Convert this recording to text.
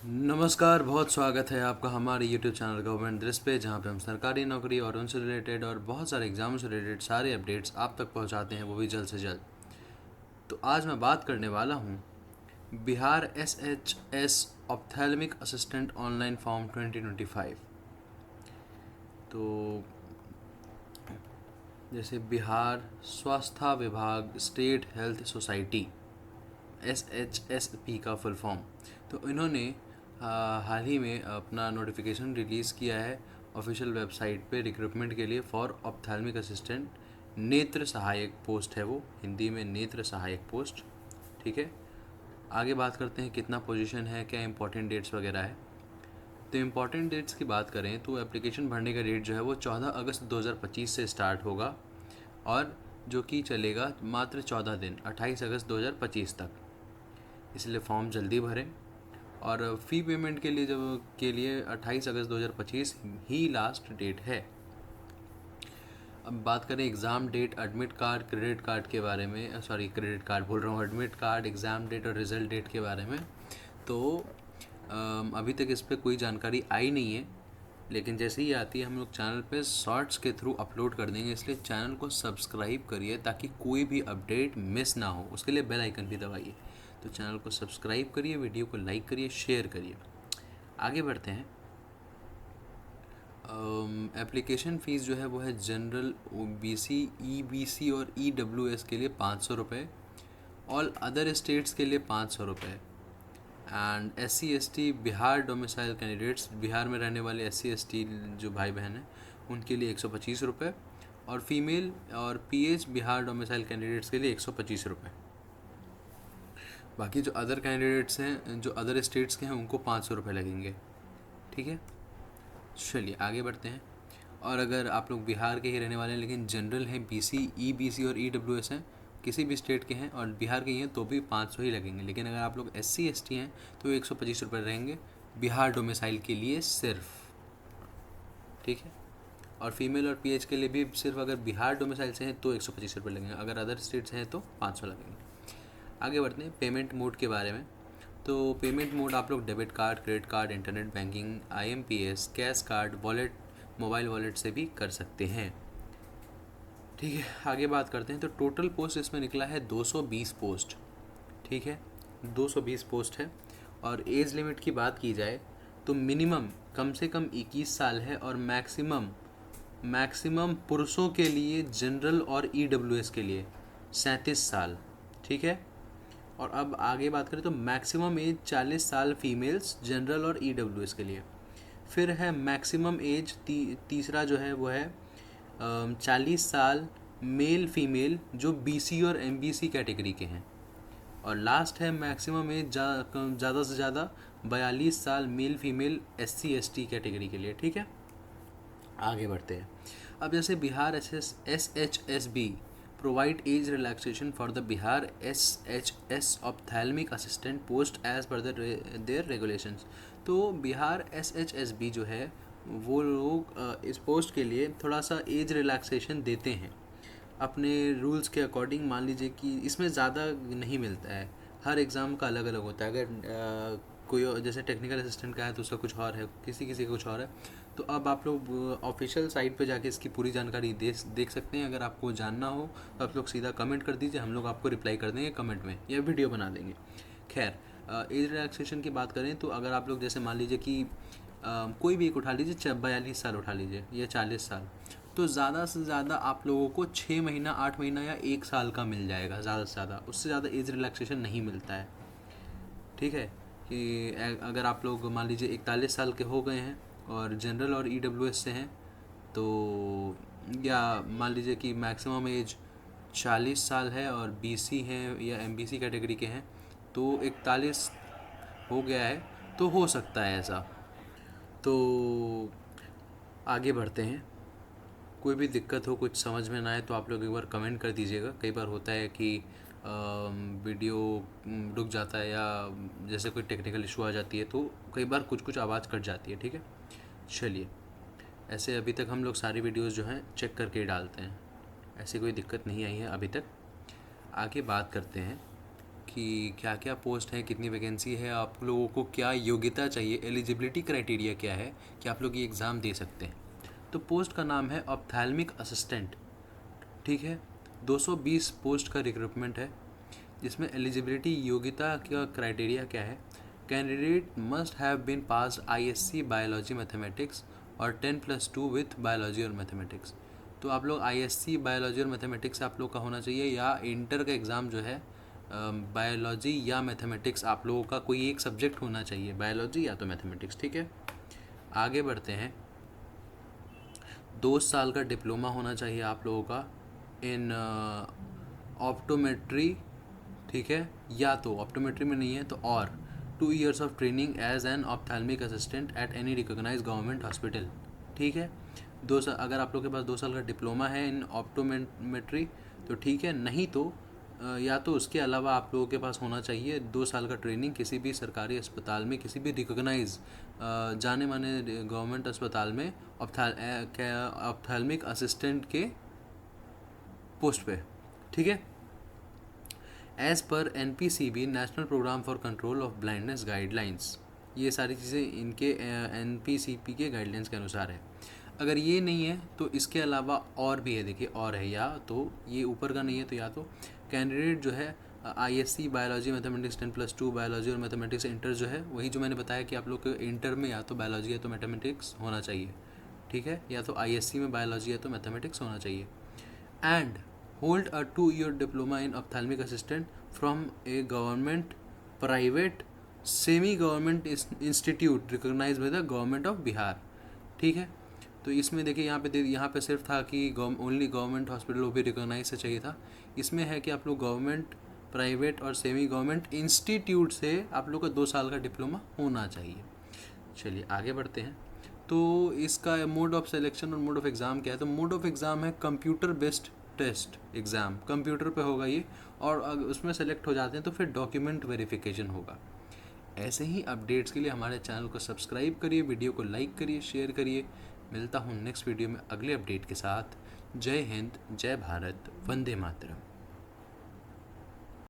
नमस्कार, बहुत स्वागत है आपका हमारे YouTube चैनल गवर्नमेंट दृश्य पे, जहाँ पे हम सरकारी नौकरी और उनसे रिलेटेड और बहुत सारे एग्जाम से रिलेटेड सारे अपडेट्स आप तक पहुँचाते हैं, वो भी जल्द से जल्द। तो आज मैं बात करने वाला हूँ Bihar SHS ophthalmic assistant online form 2025। तो जैसे बिहार स्वास्थ्य विभाग स्टेट हेल्थ सोसाइटी SHSP का फुल फॉर्म, तो इन्होंने हाल ही में अपना नोटिफिकेशन रिलीज़ किया है ऑफिशियल वेबसाइट पे रिक्रूटमेंट के लिए फॉर ऑप्थेल्मिक असिस्टेंट। नेत्र सहायक पोस्ट है वो, हिंदी में नेत्र सहायक पोस्ट। ठीक है, आगे बात करते हैं कितना पोजीशन है, क्या इंपॉर्टेंट डेट्स वगैरह है। तो इम्पॉर्टेंट डेट्स की बात करें तो एप्लीकेशन भरने का डेट जो है वो 14 अगस्त 2025 से स्टार्ट होगा, और जो कि चलेगा मात्र 14 दिन, 28 अगस्त 2025 तक। इसलिए फॉर्म जल्दी भरें। और फ़ी पेमेंट के लिए जब के लिए 28 अगस्त 2025 ही लास्ट डेट है। अब बात करें exam date, admit card, credit card के बारे में, सॉरी क्रेडिट कार्ड बोल रहा हूँ, एडमिट कार्ड, एग्ज़ाम डेट और रिज़ल्ट डेट के बारे में। तो अभी तक इस पर कोई जानकारी आई नहीं है, लेकिन जैसे ही आती है हम लोग चैनल पे शॉर्ट्स के थ्रू अपलोड कर देंगे। इसलिए चैनल को सब्सक्राइब करिए ताकि कोई भी अपडेट मिस ना हो, उसके लिए बेल आइकन भी दबाइए। तो चैनल को सब्सक्राइब करिए, वीडियो को लाइक करिए, शेयर करिए। आगे बढ़ते हैं। एप्लीकेशन फ़ीस जो है वो है जनरल, OBC, EBC और EWS के लिए 500 रुपये, ऑल अदर स्टेट्स के लिए 500 रुपये, and SC ST Bihar domicile candidates, Bihar में रहने वाले SC ST जो भाई बहन हैं उनके लिए 125 रुपये, और फीमेल और PH बिहार डोमिसाइल कैंडिडेट्स के लिए 125 रुपये। बाकी जो अदर कैंडिडेट्स हैं, जो अदर स्टेट्स के हैं, उनको 500 रुपये लगेंगे। ठीक है, चलिए आगे बढ़ते हैं। और अगर आप लोग बिहार के ही रहने वाले हैं लेकिन जनरल हैं, BC, EBC और EWS हैं, किसी भी स्टेट के हैं और बिहार के ही हैं, तो भी 500 ही लगेंगे। लेकिन अगर आप लोग SC ST हैं तो 125 रुपये रहेंगे बिहार डोमिसाइल के लिए सिर्फ। ठीक है, और फीमेल और PH के लिए भी सिर्फ अगर बिहार डोमिसाइल से हैं तो 125 रुपये लगेंगे, अगर अदर स्टेट से हैं तो 500 लगेंगे। आगे बढ़ते हैं पेमेंट मोड के बारे में। तो पेमेंट मोड आप लोग debit card, credit card, internet banking, IMPS, cash card, wallet, mobile wallet से भी कर सकते हैं। ठीक है, आगे बात करते हैं। तो टोटल पोस्ट इसमें निकला है 220 पोस्ट। ठीक है, 220 पोस्ट है। और एज लिमिट की बात की जाए तो मिनिमम कम से कम 21 साल है, और मैक्सिमम मैक्सिमम पुरुषों के लिए जनरल और EWS के लिए 37 साल। ठीक है, और अब आगे बात करें तो मैक्सिमम एज 40 साल फीमेल्स जनरल और EWS के लिए। फिर है मैक्सिमम एज तीसरा जो है वो है 40 साल मेल फीमेल जो BC और MBC कैटेगरी के हैं। और लास्ट है मैक्सिमम एज ज़्यादा से ज़्यादा 42 साल male female SC ST category के लिए। ठीक है, आगे बढ़ते हैं। अब जैसे Bihar SHSB provide age relaxation for the Bihar SHS ophthalmic assistant post as per their regulations. तो बिहार SHSB जो है वो लोग इस पोस्ट के लिए थोड़ा सा एज रिलैक्सेशन देते हैं अपने रूल्स के अकॉर्डिंग। मान लीजिए कि इसमें ज़्यादा नहीं मिलता है, हर एग्ज़ाम का अलग अलग होता है। अगर कोई जैसे टेक्निकल असिस्टेंट का है तो उसका कुछ और है, किसी किसी का कुछ और है। तो अब आप लोग ऑफिशियल साइट पे जाके इसकी पूरी जानकारी देख सकते हैं। अगर आपको जानना हो तो आप लोग सीधा कमेंट कर दीजिए, हम लोग आपको रिप्लाई कर देंगे कमेंट में या वीडियो बना देंगे। खैर, एज रिलैक्सेशन की बात करें तो अगर आप लोग जैसे मान लीजिए कि कोई भी एक उठा लीजिए, 42 साल उठा लीजिए या 40 साल, तो ज़्यादा से ज़्यादा आप लोगों को 6 महीना, 8 महीना या 1 साल का मिल जाएगा, ज़्यादा से ज़्यादा। उससे ज़्यादा एज रिलैक्सेशन नहीं मिलता है। ठीक है, कि अगर आप लोग मान लीजिए 41 साल के हो गए हैं और जनरल और EWS से हैं, तो या मान लीजिए कि मैक्सिमम एज 40 साल है और BC हैं या MBC कैटेगरी के हैं, तो 41 हो गया है, तो हो सकता है ऐसा। तो आगे बढ़ते हैं। कोई भी दिक्कत हो, कुछ समझ में ना आए तो आप लोग एक बार कमेंट कर दीजिएगा। कई बार होता है कि वीडियो रुक जाता है या जैसे कोई टेक्निकल इशू आ जाती है, तो कई बार कुछ कुछ आवाज़ कट जाती है। ठीक है, चलिए, ऐसे अभी तक हम लोग सारी वीडियोस जो हैं चेक करके ही डालते हैं, ऐसी कोई दिक्कत नहीं आई है अभी तक। आगे बात करते हैं कि क्या क्या पोस्ट है, कितनी वैकेंसी है, आप लोगों को क्या योग्यता चाहिए, एलिजिबिलिटी क्राइटेरिया क्या है कि आप लोग ये एग्ज़ाम दे सकते हैं। तो पोस्ट का नाम है ऑप्थेल्मिक असिस्टेंट, ठीक है। 220 पोस्ट का रिक्रूटमेंट है, जिसमें एलिजिबिलिटी योग्यता का क्राइटेरिया क्या है, candidate must have been pass ISC biology mathematics और 10+2 विथ बायोलॉजी और मैथमेटिक्स। तो आप लोग ISC बायोलॉजी और मैथमेटिक्स आप लोग का होना चाहिए, या इंटर का एग्ज़ाम जो है बायोलॉजी या मैथमेटिक्स आप लोगों का कोई एक सब्जेक्ट होना चाहिए, बायोलॉजी या तो मैथमेटिक्स, ठीक है। आगे बढ़ते हैं। 2 साल का डिप्लोमा होना चाहिए आप लोगों का इन ऑप्टोमेट्री, ठीक है, या तो ऑप्टोमेट्री में नहीं है तो और 2 years of training as an ophthalmic assistant at any recognised government hospital, ठीक है। 2 साल, अगर आप लोग के पास 2 साल का डिप्लोमा है इन ऑप्टोमेट्री तो ठीक है, नहीं तो या तो उसके अलावा आप लोगों के पास होना चाहिए 2 साल का ट्रेनिंग किसी भी सरकारी अस्पताल में, किसी भी रिकॉग्नाइज जाने माने गवर्नमेंट अस्पताल में ऑप्थेल्मिक असिस्टेंट के पोस्ट पे, ठीक है। As per NPCB national programme for control of blindness guidelines, ये सारी चीज़ें इनके NPCP के गाइडलाइंस के अनुसार है। अगर ये नहीं है तो इसके अलावा और भी है, देखिए और है, या तो ये ऊपर का नहीं है तो या तो कैंडिडेट जो है ISC बायोलॉजी मैथमेटिक्स 10+2 बायोलॉजी और मैथमेटिक्स इंटर जो है, वही जो मैंने बताया कि आप लोग के इंटर में या तो बायोलॉजी या तो मैथमेटिक्स होना चाहिए, ठीक है, या तो ISC में बायोलॉजी या तो मैथमेटिक्स होना चाहिए। And hold a 2-year diploma in ophthalmic assistant from a government, private, semi government institute recognized by the government of Bihar, ठीक है। तो इसमें देखिए यहाँ पे सिर्फ था कि ओनली गवर्नमेंट हॉस्पिटल वो भी रिकॉग्नाइज से चाहिए था, इसमें है कि आप लोग गवर्नमेंट, प्राइवेट और सेमी गवर्नमेंट इंस्टीट्यूट से आप लोग का 2 साल का डिप्लोमा होना चाहिए। चलिए आगे बढ़ते हैं। तो इसका मोड ऑफ सिलेक्शन और मोड ऑफ एग्ज़ाम क्या है, तो मोड ऑफ एग्ज़ाम है computer based test exam, computer पे होगा ये, और अगर उसमें सेलेक्ट हो जाते हैं तो फिर डॉक्यूमेंट वेरिफिकेशन होगा। ऐसे ही अपडेट्स के लिए हमारे चैनल को सब्सक्राइब करिए, वीडियो को लाइक करिए, शेयर करिए। मिलता हूँ नेक्स्ट वीडियो में अगले अपडेट के साथ। जय हिंद, जय भारत, वंदे मातरम।